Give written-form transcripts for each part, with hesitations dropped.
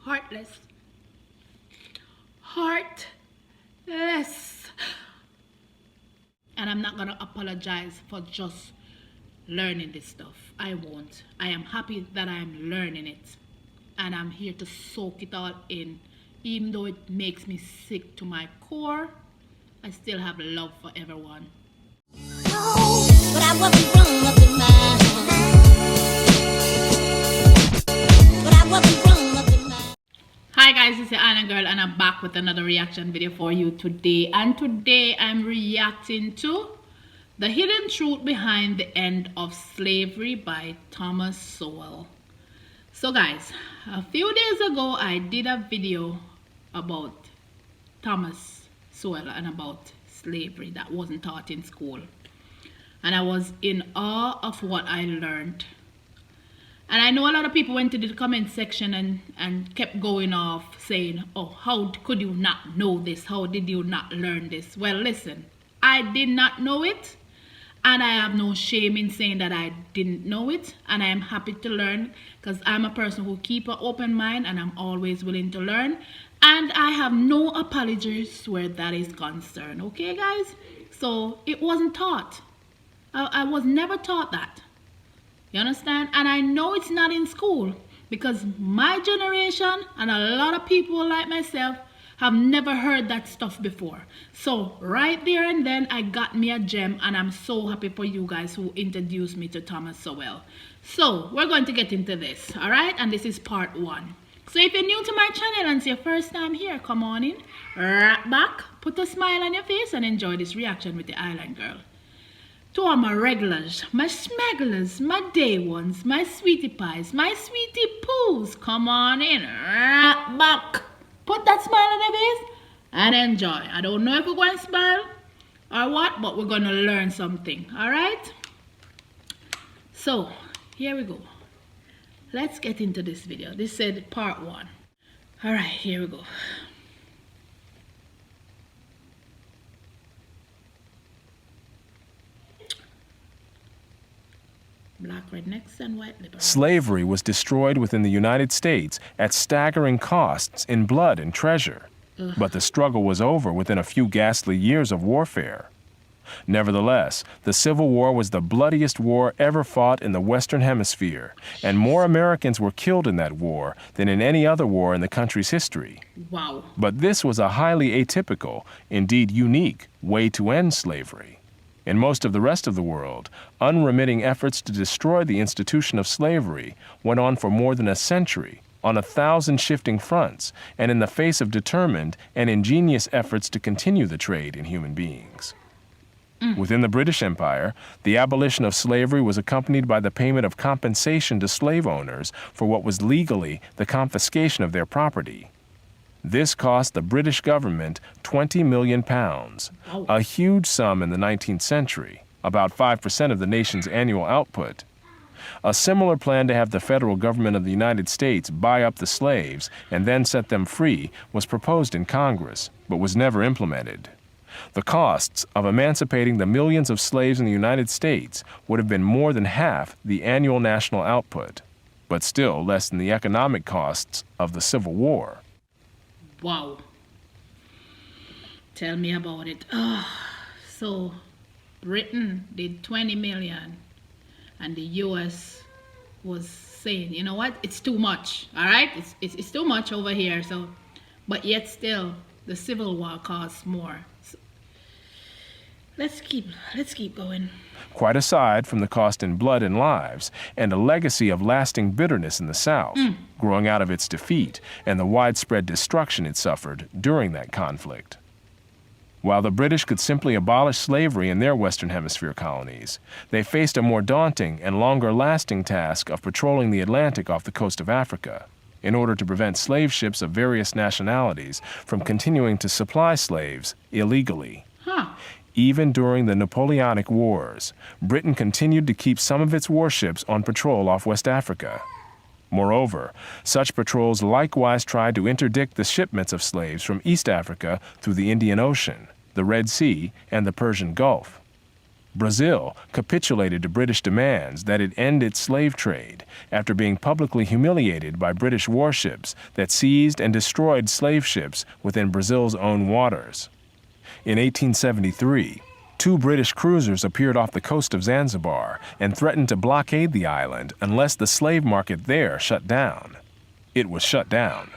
heartless. Heartless. And I'm not going to apologize for just learning this stuff. I won't. I am happy that I'm learning it. And I'm here to soak it all in. Even though it makes me sick to my core, I still have love for everyone. No, but I wasn't wrong up in my But I wasn't wrong up in my Hi guys, it's your Anna Girl and I'm back with another reaction video for you today. And today I'm reacting to The Hidden Truth Behind the End of Slavery by Thomas Sowell. So guys, a few days ago I did a video about Thomas Sowell and about slavery that wasn't taught in school. And I was in awe of what I learned. And I know a lot of people went to the comment section and kept going off saying, oh, how could you not know this? How did you not learn this? Well, listen, I did not know it. And I have no shame in saying that I didn't know it. And I am happy to learn because I'm a person who keeps an open mind and I'm always willing to learn. And I have no apologies where that is concerned. Okay, guys? So it wasn't taught. I was never taught that. You understand? And I know it's not in school because my generation and a lot of people like myself have never heard that stuff before. So right there and then I got me a gem and I'm so happy for you guys who introduced me to Thomas Sowell. So we're going to get into this, all right? And this is part 1. So if you're new to my channel and it's your first time here, come on in, right back, put a smile on your face and enjoy this reaction with the Island Girl. To all my regulars, my smugglers, my day ones, my sweetie pies, my sweetie poos, come on in, right back. Put that smile on your face and enjoy. I don't know if we're going to smile or what, but we're going to learn something, all right? So, here we go. Let's get into this video. This said part 1. All right, here we go. Black rednecks and white liberals. Slavery was destroyed within the United States at staggering costs in blood and treasure. But the struggle was over within a few ghastly years of warfare. Nevertheless, the Civil War was the bloodiest war ever fought in the Western Hemisphere, and more Americans were killed in that war than in any other war in the country's history. Wow. But this was a highly atypical, indeed unique, way to end slavery. In most of the rest of the world, unremitting efforts to destroy the institution of slavery went on for more than a century, on 1,000 shifting fronts, and in the face of determined and ingenious efforts to continue the trade in human beings. Within the British Empire, the abolition of slavery was accompanied by the payment of compensation to slave owners for what was legally the confiscation of their property. This cost the British government £20 million, a huge sum in the 19th century, about 5% of the nation's annual output. A similar plan to have the federal government of the United States buy up the slaves and then set them free was proposed in Congress, but was never implemented. The costs of emancipating the millions of slaves in the United States would have been more than half the annual national output, but still less than the economic costs of the Civil War. Wow. Tell me about it. So Britain did 20 million and the US was saying, you know what, it's too much, all right? It's too much over here. So, but yet still the Civil War costs more. So, let's keep going. Quite aside from the cost in blood and lives, and a legacy of lasting bitterness in the South, growing out of its defeat and the widespread destruction it suffered during that conflict. While the British could simply abolish slavery in their Western Hemisphere colonies, they faced a more daunting and longer-lasting task of patrolling the Atlantic off the coast of Africa, in order to prevent slave ships of various nationalities from continuing to supply slaves illegally. Even during the Napoleonic Wars, Britain continued to keep some of its warships on patrol off West Africa. Moreover, such patrols likewise tried to interdict the shipments of slaves from East Africa through the Indian Ocean, the Red Sea, and the Persian Gulf. Brazil capitulated to British demands that it end its slave trade after being publicly humiliated by British warships that seized and destroyed slave ships within Brazil's own waters. In 1873, 2 British cruisers appeared off the coast of Zanzibar and threatened to blockade the island unless the slave market there shut down. It was shut down.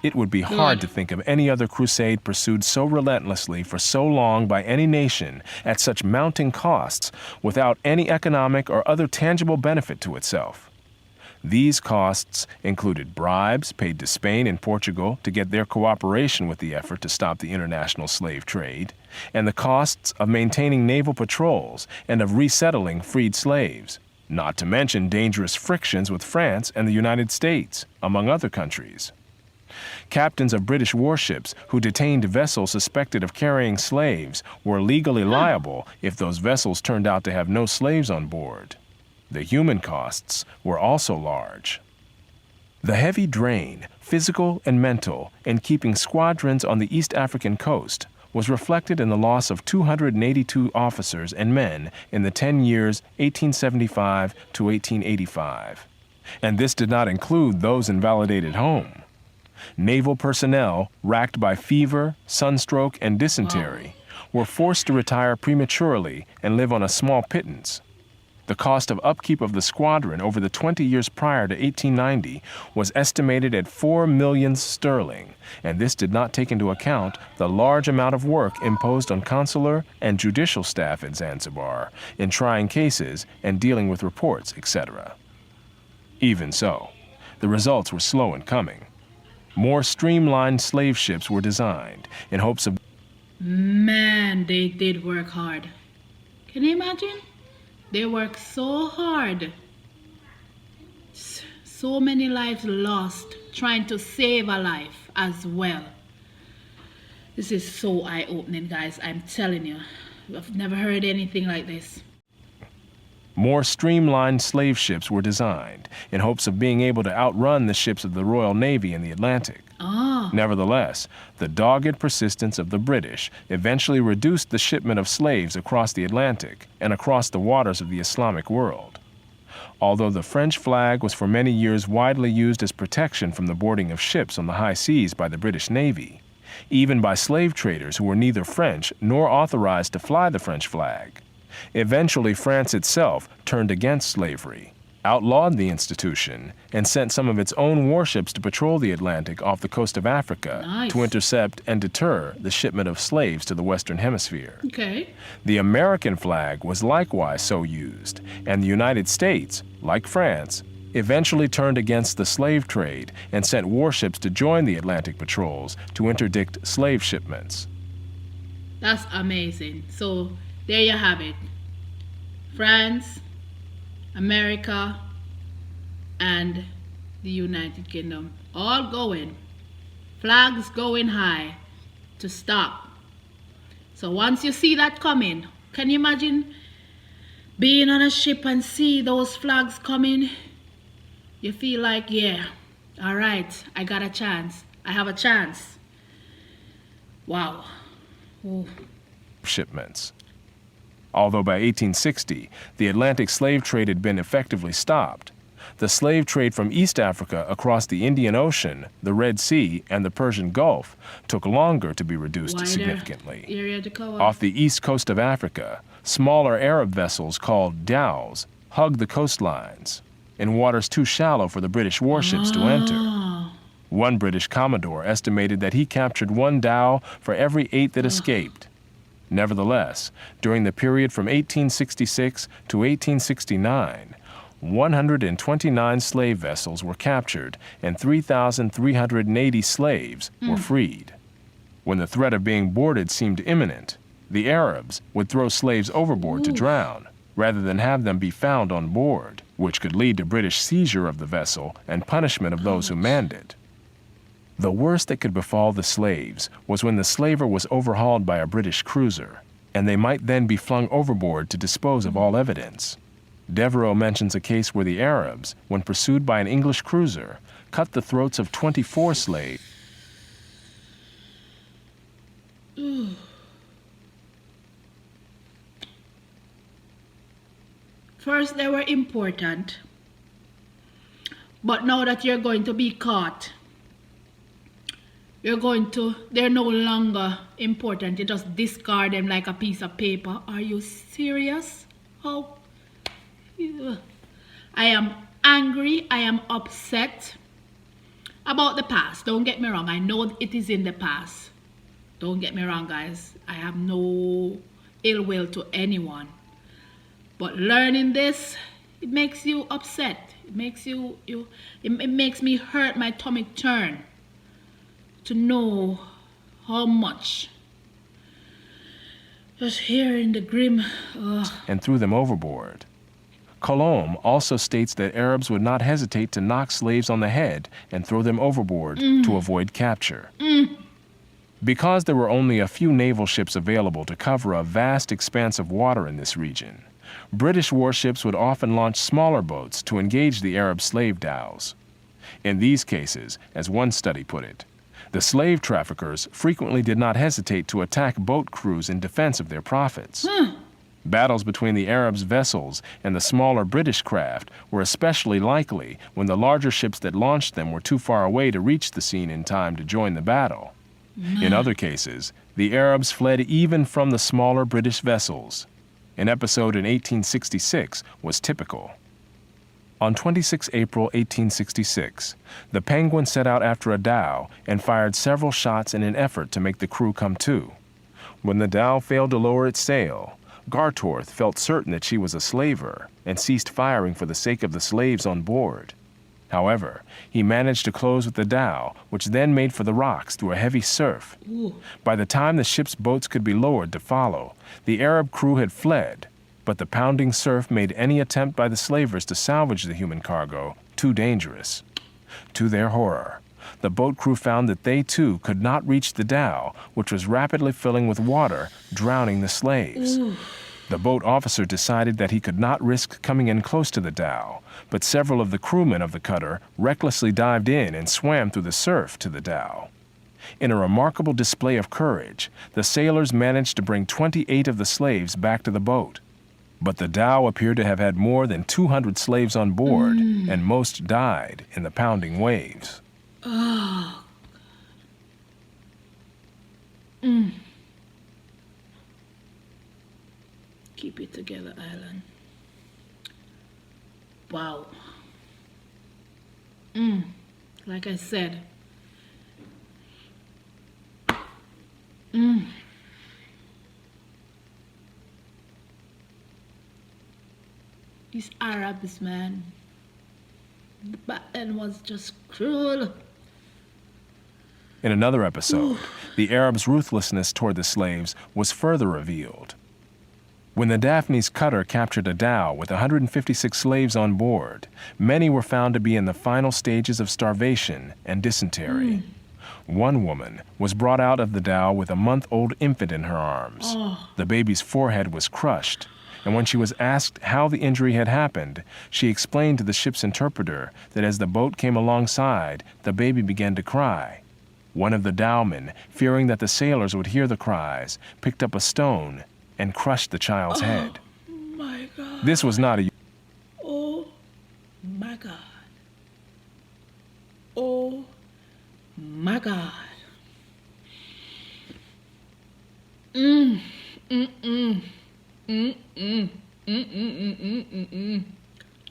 It would be hard to think of any other crusade pursued so relentlessly for so long by any nation at such mounting costs without any economic or other tangible benefit to itself. These costs included bribes paid to Spain and Portugal to get their cooperation with the effort to stop the international slave trade, and the costs of maintaining naval patrols and of resettling freed slaves, not to mention dangerous frictions with France and the United States, among other countries. Captains of British warships who detained vessels suspected of carrying slaves were legally liable if those vessels turned out to have no slaves on board. The human costs were also large. The heavy drain, physical and mental, in keeping squadrons on the East African coast was reflected in the loss of 282 officers and men in the 10 years 1875 to 1885. And this did not include those invalidated home. Naval personnel, racked by fever, sunstroke, and dysentery, were forced to retire prematurely and live on a small pittance. The cost of upkeep of the squadron over the 20 years prior to 1890 was estimated at 4 million sterling, and this did not take into account the large amount of work imposed on consular and judicial staff at Zanzibar in trying cases and dealing with reports, etc. Even so, the results were slow in coming. More streamlined slave ships were designed in hopes of... Man, they did work hard. Can you imagine? They worked so hard. So many lives lost trying to save a life as well. This is so eye-opening, guys. I'm telling you. I've never heard anything like this. More streamlined slave ships were designed in hopes of being able to outrun the ships of the Royal Navy in the Atlantic. Nevertheless, the dogged persistence of the British eventually reduced the shipment of slaves across the Atlantic and across the waters of the Islamic world. Although the French flag was for many years widely used as protection from the boarding of ships on the high seas by the British Navy, even by slave traders who were neither French nor authorized to fly the French flag. Eventually, France itself turned against slavery, outlawed the institution, and sent some of its own warships to patrol the Atlantic off the coast of Africa to intercept and deter the shipment of slaves to the Western Hemisphere. The American flag was likewise so used, and the United States, like France, eventually turned against the slave trade and sent warships to join the Atlantic patrols to interdict slave shipments. That's amazing. So there you have it. France, America, and the United Kingdom all going, flags going high to stop. So once you see that coming, can you imagine being on a ship and see those flags coming? You feel like, yeah, all right, I got a chance. I have a chance. Wow. Ooh. Shipments. Although by 1860, the Atlantic slave trade had been effectively stopped, the slave trade from East Africa across the Indian Ocean, the Red Sea, and the Persian Gulf took longer to be reduced significantly. Off the east coast of Africa, smaller Arab vessels called dhows hugged the coastlines in waters too shallow for the British warships to enter. One British commodore estimated that he captured 1 dhow for every 8 that escaped. Nevertheless, during the period from 1866 to 1869, 129 slave vessels were captured and 3,380 slaves were freed. When the threat of being boarded seemed imminent, the Arabs would throw slaves overboard to drown, rather than have them be found on board, which could lead to British seizure of the vessel and punishment of those who manned it. The worst that could befall the slaves was when the slaver was overhauled by a British cruiser, and they might then be flung overboard to dispose of all evidence. Devereux mentions a case where the Arabs, when pursued by an English cruiser, cut the throats of 24 slaves. First, they were important. But now that you're going to be caught, they're no longer important. You just discard them like a piece of paper. Are you serious? Oh, yeah. I am angry. I am upset about the past. Don't get me wrong. I know it is in the past. Don't get me wrong, guys. I have no ill will to anyone. But learning this, it makes you upset. It makes it makes me hurt my stomach turn to know how much. Just hearing the grim. And threw them overboard. Colomb also states that Arabs would not hesitate to knock slaves on the head and throw them overboard to avoid capture. Because there were only a few naval ships available to cover a vast expanse of water in this region, British warships would often launch smaller boats to engage the Arab slave dhows. In these cases, as one study put it, the slave traffickers frequently did not hesitate to attack boat crews in defense of their profits. Battles between the Arabs' vessels and the smaller British craft were especially likely when the larger ships that launched them were too far away to reach the scene in time to join the battle. In other cases, the Arabs fled even from the smaller British vessels. An episode in 1866 was typical. On 26 April 1866, the Penguin set out after a dhow and fired several shots in an effort to make the crew come to. When the dhow failed to lower its sail, Gartorth felt certain that she was a slaver and ceased firing for the sake of the slaves on board. However, he managed to close with the dhow, which then made for the rocks through a heavy surf. By the time the ship's boats could be lowered to follow, the Arab crew had fled, but the pounding surf made any attempt by the slavers to salvage the human cargo too dangerous. To their horror, the boat crew found that they too could not reach the dhow, which was rapidly filling with water, drowning the slaves. The boat officer decided that he could not risk coming in close to the dhow, but several of the crewmen of the cutter recklessly dived in and swam through the surf to the dhow. In a remarkable display of courage, the sailors managed to bring 28 of the slaves back to the boat. But the dhow appeared to have had more than 200 slaves on board, and most died in the pounding waves. Keep it together, Island. Wow. Like I said. These Arabs, man. The back end was just cruel. In another episode, the Arabs' ruthlessness toward the slaves was further revealed. When the Daphne's cutter captured a dhow with 156 slaves on board, many were found to be in the final stages of starvation and dysentery. One woman was brought out of the dhow with a month-old infant in her arms. The baby's forehead was crushed, and when she was asked how the injury had happened, she explained to the ship's interpreter that as the boat came alongside, the baby began to cry. One of the dowmen, fearing that the sailors would hear the cries, picked up a stone and crushed the child's head. My God. This was not a... Oh my God. Oh my God.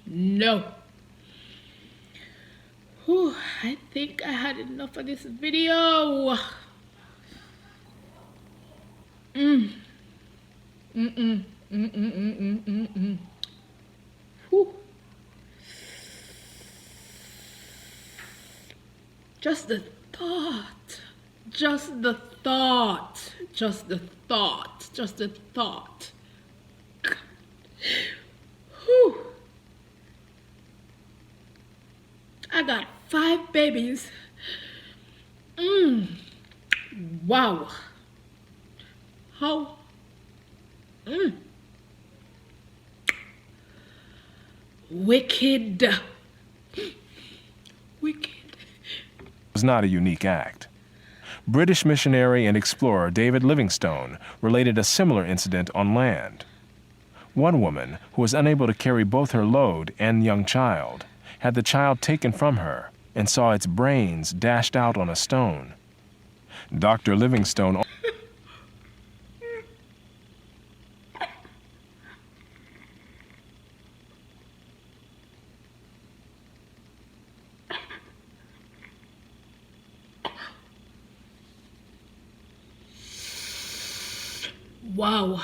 No. Whew, I think I had enough of this video. Whew. Just the thought. Just the thought. Just the thought. Just the thought. Whew. I got 5 babies. Wow. How? Wicked. Wicked. Was not a unique act. British missionary and explorer David Livingstone related a similar incident on land. One woman, who was unable to carry both her load and young child, had the child taken from her and saw its brains dashed out on a stone. Dr. Livingstone Wow.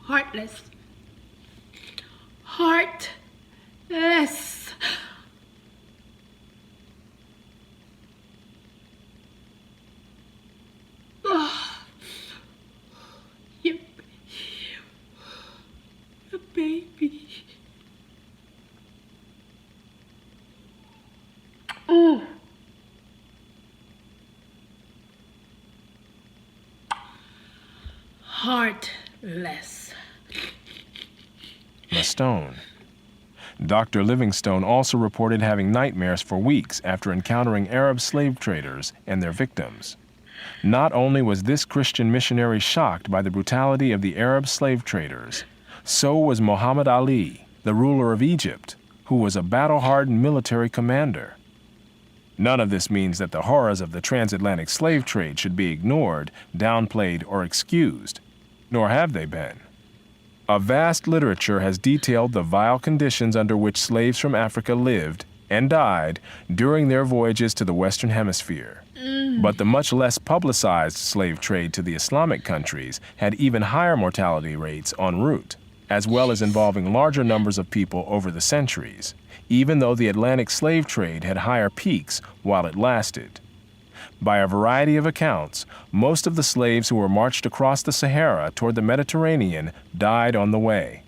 Heartless. Heartless. Your baby. Oh. Heartless. a stone. Dr. Livingstone also reported having nightmares for weeks after encountering Arab slave traders and their victims. Not only was this Christian missionary shocked by the brutality of the Arab slave traders, so was Muhammad Ali, the ruler of Egypt, who was a battle-hardened military commander. None of this means that the horrors of the transatlantic slave trade should be ignored, downplayed, or excused, nor have they been. A vast literature has detailed the vile conditions under which slaves from Africa lived and died during their voyages to the Western Hemisphere. But the much less publicized slave trade to the Islamic countries had even higher mortality rates en route, as well as involving larger numbers of people over the centuries, even though the Atlantic slave trade had higher peaks while it lasted. By a variety of accounts, most of the slaves who were marched across the Sahara toward the Mediterranean died on the way.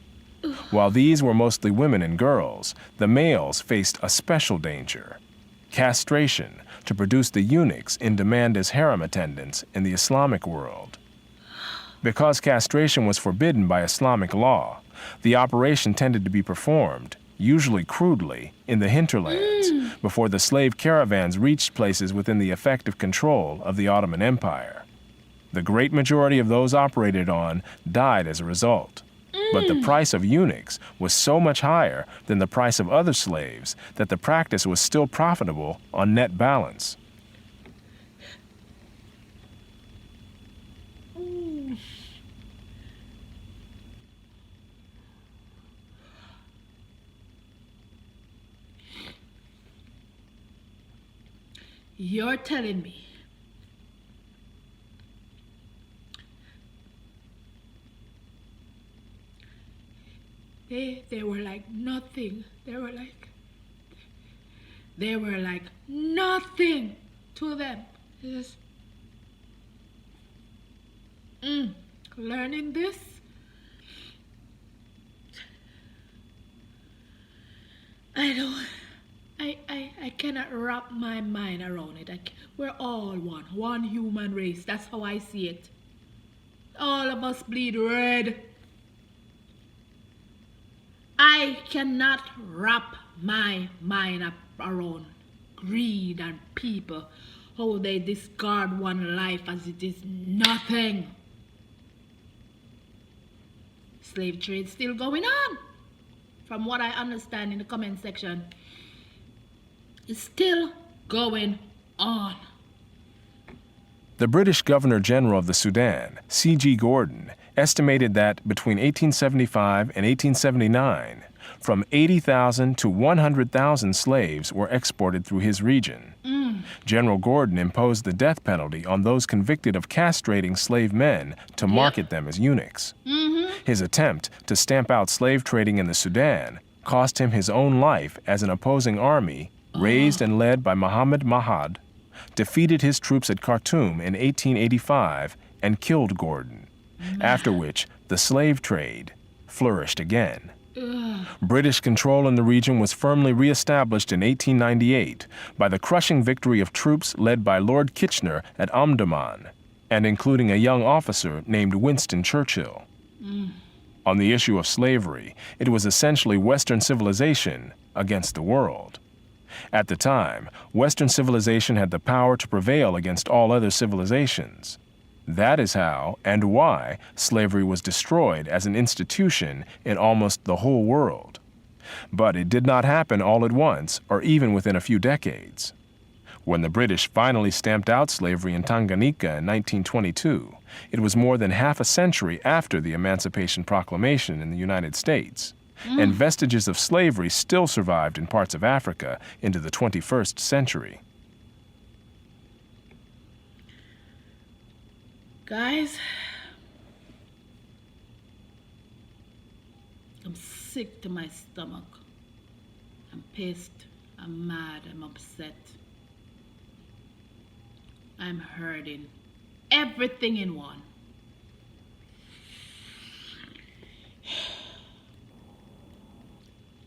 While these were mostly women and girls, the males faced a special danger: castration, to produce the eunuchs in demand as harem attendants in the Islamic world. Because castration was forbidden by Islamic law, the operation tended to be performed, usually crudely, in the hinterlands, before the slave caravans reached places within the effective control of the Ottoman Empire. The great majority of those operated on died as a result. But the price of eunuchs was so much higher than the price of other slaves that the practice was still profitable on net balance. You're telling me they were like nothing. They were like nothing to them. Just learning this. I cannot wrap my mind around it. We're all one human race. That's how I see it. All of us bleed red. I cannot wrap my mind up around greed and people, how they discard one life as it is nothing. Slave trade still going on. From what I understand in the comment section, it's still going on. The British Governor General of the Sudan, C.G. Gordon, estimated that between 1875 and 1879, from 80,000 to 100,000 slaves were exported through his region. General Gordon imposed the death penalty on those convicted of castrating slave men to market them as eunuchs. His attempt to stamp out slave trading in the Sudan cost him his own life as an opposing army, raised and led by Muhammad Mahad, defeated his troops at Khartoum in 1885 and killed Gordon, after which the slave trade flourished again. British control in the region was firmly re-established in 1898 by the crushing victory of troops led by Lord Kitchener at Omdurman, and including a young officer named Winston Churchill. On the issue of slavery, it was essentially Western civilization against the world. At the time, Western civilization had the power to prevail against all other civilizations. That is how and why slavery was destroyed as an institution in almost the whole world. But it did not happen all at once or even within a few decades. When the British finally stamped out slavery in Tanganyika in 1922, it was more than half a century after the Emancipation Proclamation in the United States, and vestiges of slavery still survived in parts of Africa into the 21st century. Guys, I'm sick to my stomach. I'm pissed, I'm mad, I'm upset. I'm hurting. Everything in one.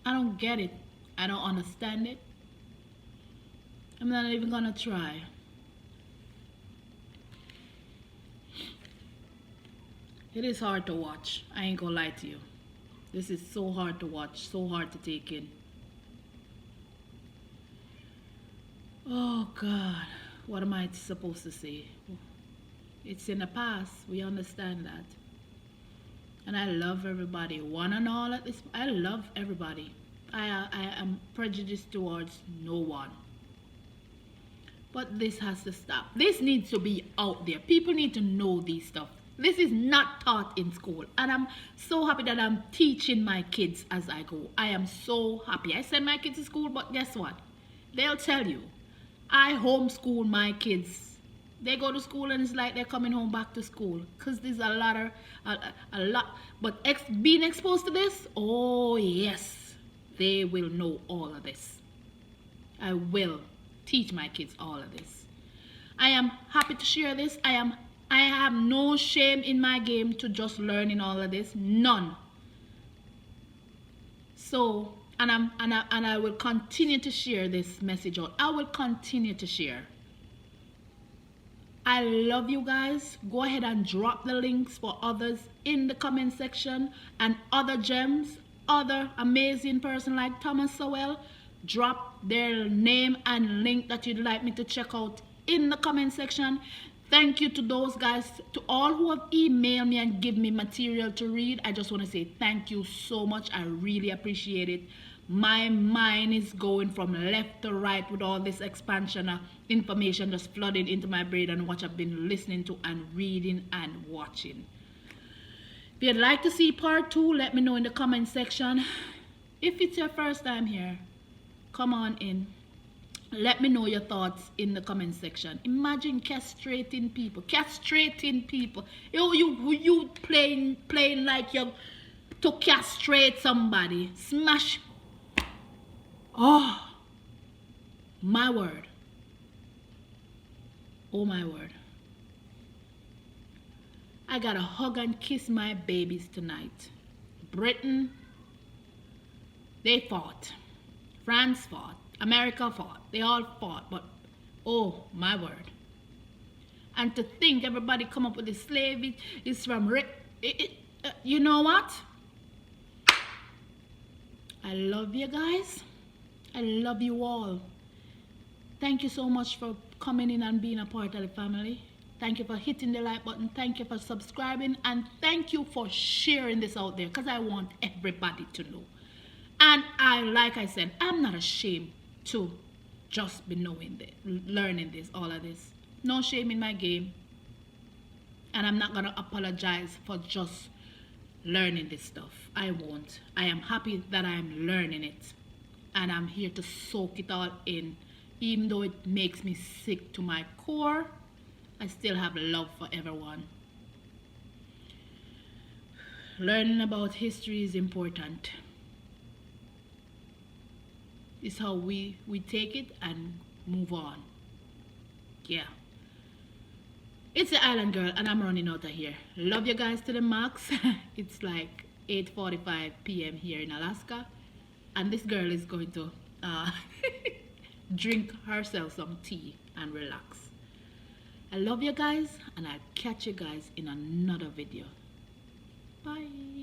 I don't get it. I don't understand it. I'm not even gonna try. It is hard to watch. I ain't gonna lie to you. This is so hard to watch, so hard to take in. Oh God, what am I supposed to say? It's in the past. We understand that. And I love everybody, one and all at this. I love everybody. I am prejudiced towards no one. But this has to stop. This needs to be out there. People need to know these stuff. This is not taught in school. And I'm so happy that I'm teaching my kids as I go. I am so happy. I send my kids to school, but guess what? They'll tell you. I homeschool my kids. They go to school and it's like they're coming home back to school. Because there's a lot. But being exposed to this, oh yes, they will know all of this. I will teach my kids all of this. I am happy to share this. I have no shame in my game to just learning all of this. None. So, and I will continue to share this message out. I will continue to share. I love you guys. Go ahead and drop the links for others in the comment section, and other gems, other amazing person like Thomas Sowell. Drop their name and link that you'd like me to check out in the comment section. Thank you to those guys, to all who have emailed me and give me material to read. I just want to say thank you so much. I really appreciate it. My mind is going from left to right with all this expansion of information just flooding into my brain and what I've been listening to and reading and watching. If you'd like to see part 2, let me know in the comment section. If it's your first time here, come on in. Let me know your thoughts in the comment section. Imagine castrating people. You playing like you're to castrate somebody. Smash. Oh, my word. Oh, my word. I gotta hug and kiss my babies tonight. Britain, they fought. France fought. America fought. They all fought. But, oh, my word. And to think everybody come up with this slave is from... you know what? I love you guys. I love you all. Thank you so much for coming in and being a part of the family. Thank you for hitting the like button. Thank you for subscribing. And thank you for sharing this out there, because I want everybody to know. And like I said, I'm not ashamed to just be knowing this, learning this, all of this. No shame in my game. And I'm not going to apologize for just learning this stuff. I won't. I am happy that I'm learning it. And I'm here to soak it all in. Even though it makes me sick to my core, I still have love for everyone. Learning about history is important. It's how we take it and move on. Yeah. It's the Island Girl and I'm running out of here. Love you guys to the max. It's like 8:45 p.m. here in Alaska. And this girl is going to drink herself some tea and relax. I love you guys, and I'll catch you guys in another video. Bye.